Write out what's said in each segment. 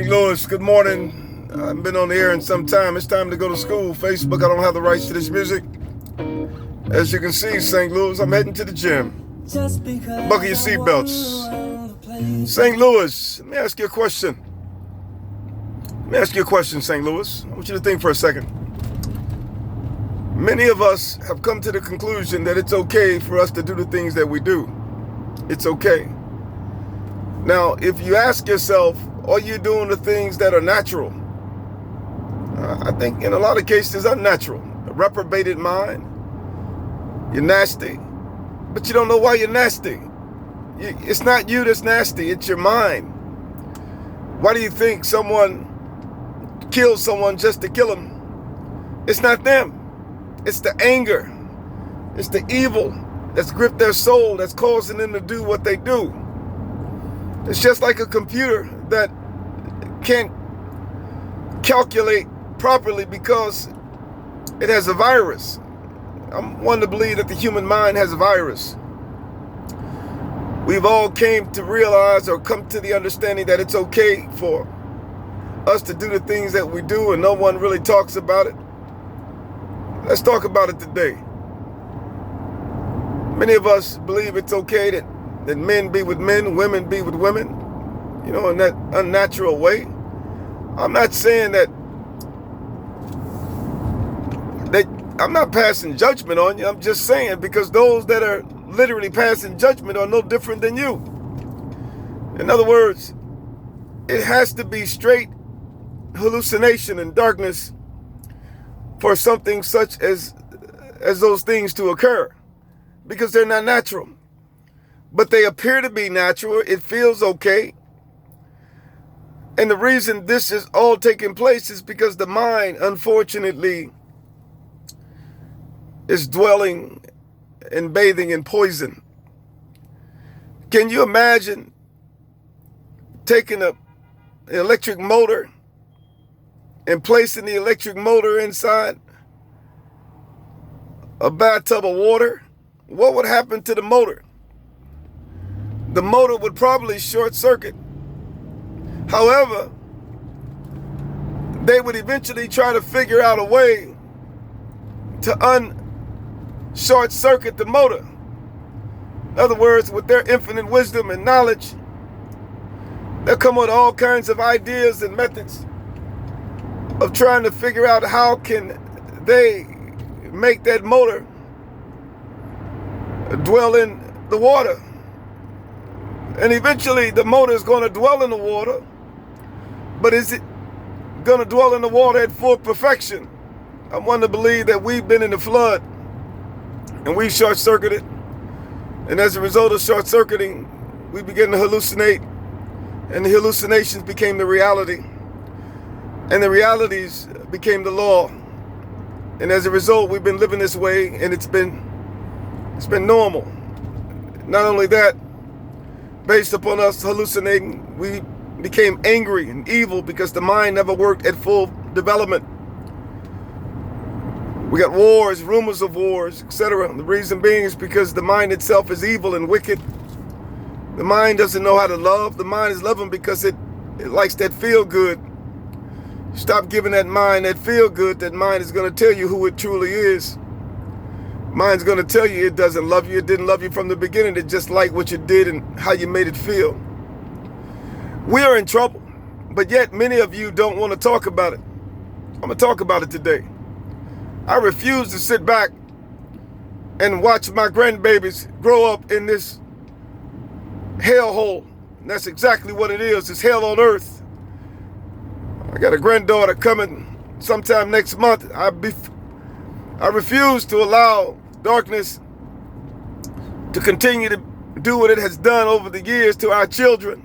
Louis, good morning. I've been on the air in some time. It's time to go to school. Facebook, I don't have the rights to this music. As you can see, St. Louis, I'm heading to the gym. Buckle your seatbelts. St. Louis, let me ask you a question. St. Louis. I want you to think for a second. Many of us have come to the conclusion that it's okay for us to do the things that we do. It's okay. Now, if you ask yourself, are you doing the things that are natural? I think in a lot of cases, unnatural. A reprobated mind. You're nasty, but you don't know why you're nasty. It's not you that's nasty, it's your mind. Why do you think someone kills someone just to kill them? It's not them. It's the anger. It's the evil that's gripped their soul that's causing them to do what they do. It's just like a computer that can't calculate properly because it has a virus. I'm one to believe that the human mind has a virus. We've all came to realize or come to the understanding that it's okay for us to do the things that we do and no one really talks about it. Let's talk about it today. Many of us believe it's okay that men be with men, women be with women, in that unnatural way. I'm not saying that I'm not passing judgment on you. I'm just saying because those that are literally passing judgment are no different than you. In other words, it has to be straight hallucination and darkness for something such as those things to occur, because they're not natural. But they appear to be natural. It feels okay. And the reason this is all taking place is because the mind, unfortunately, is dwelling and bathing in poison. Can you imagine taking an electric motor and placing the electric motor inside a bathtub of water? What would happen to the motor? The motor would probably short circuit. However, they would eventually try to figure out a way to short circuit the motor. In other words, with their infinite wisdom and knowledge, they'll come with all kinds of ideas and methods of trying to figure out how can they make that motor dwell in the water. And eventually the motor is going to dwell in the water, but is it going to dwell in the water at full perfection? I want to believe that we've been in the flood and we short-circuited. And as a result of short-circuiting, we began to hallucinate, and the hallucinations became the reality. And the realities became the law. And as a result, we've been living this way, and it's been normal. Not only that, based upon us hallucinating, we became angry and evil because the mind never worked at full development. We got wars, rumors of wars, etc. The reason being is because the mind itself is evil and wicked. The mind doesn't know how to love. The mind is loving because it likes that feel good. Stop giving that mind that feel good. That mind is going to tell you who it truly is. Mind's going to tell you it doesn't love you. It didn't love you from the beginning. It just liked what you did and how you made it feel. We are in trouble, but yet many of you don't want to talk about it. I'm going to talk about it today. I refuse to sit back and watch my grandbabies grow up in this hellhole. And that's exactly what it is. It's hell on earth. I got a granddaughter coming sometime next month. I refuse to allow darkness to continue to do what it has done over the years to our children.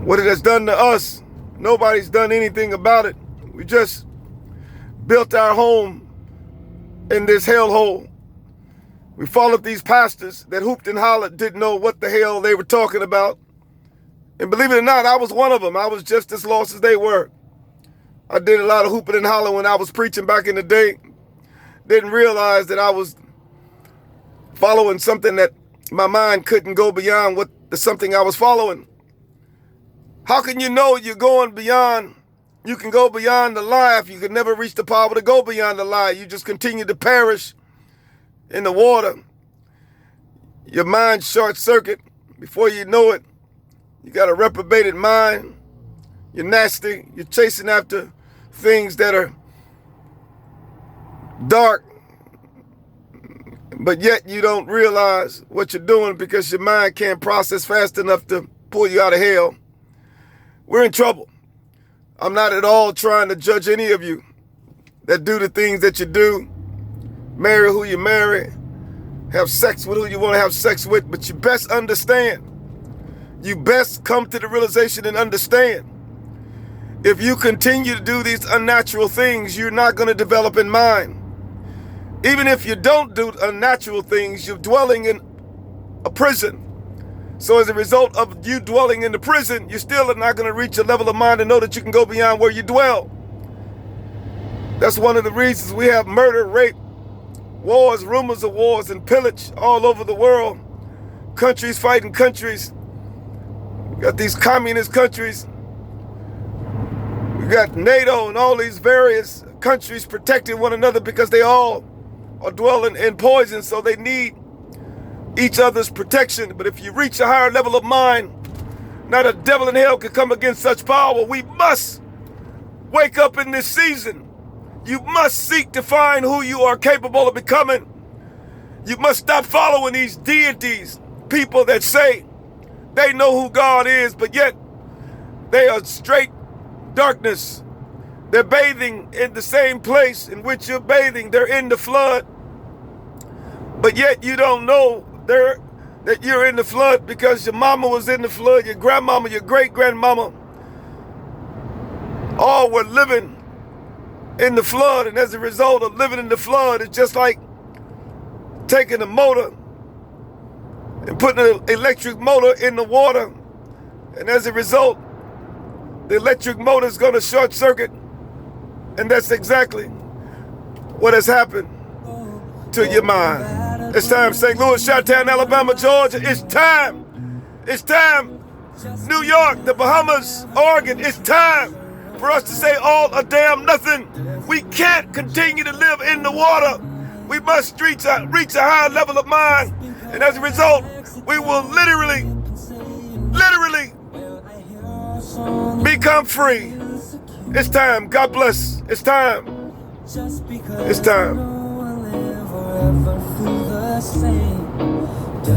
What it has done to us, nobody's done anything about it. We just built our home in this hellhole. We followed these pastors that hooped and hollered, didn't know what the hell they were talking about. And believe it or not, I was one of them. I was just as lost as they were. I did a lot of hooping and hollering when I was preaching back in the day. Didn't realize that I was following something that my mind couldn't go beyond what the something I was following. How can you know you're going beyond? You can go beyond the lie if you can never reach the power to go beyond the lie. You just continue to perish in the water. Your mind short circuit. Before you know it, you got a reprobated mind. You're nasty. You're chasing after things that are dark, but yet you don't realize what you're doing because your mind can't process fast enough to pull you out of hell. We're in trouble. I'm not at all trying to judge any of you that do the things that you do. Marry who you marry. Have sex with who you want to have sex with. But you best understand. You best come to the realization and understand. If you continue to do these unnatural things, you're not going to develop in mind. Even if you don't do unnatural things, you're dwelling in a prison. So as a result of you dwelling in the prison, you still are not going to reach a level of mind to know that you can go beyond where you dwell. That's one of the reasons we have murder, rape, wars, rumors of wars, and pillage all over the world. Countries fighting countries. We got these communist countries. We got NATO and all these various countries protecting one another because they all are dwelling in poison, so they need each other's protection. But if you reach a higher level of mind, not a devil in hell can come against such power. We must wake up in this season. You must seek to find who you are capable of becoming. You must stop following these deities, people that say they know who God is, but yet they are straight darkness. They're bathing in the same place in which you're bathing. They're in the flood. But yet you don't know that you're in the flood because your mama was in the flood, your grandmama, your great-grandmama. All were living in the flood. And as a result of living in the flood, it's just like taking a motor and putting an electric motor in the water. And as a result, the electric motor is going to short circuit. And that's exactly what has happened to your mind. It's time, St. Louis, Chi-Town, Alabama, Georgia. It's time. It's time. New York, the Bahamas, Oregon. It's time for us to say all a damn nothing. We can't continue to live in the water. We must reach a higher level of mind. And as a result, we will literally become free. It's time. God bless. It's time. It's time.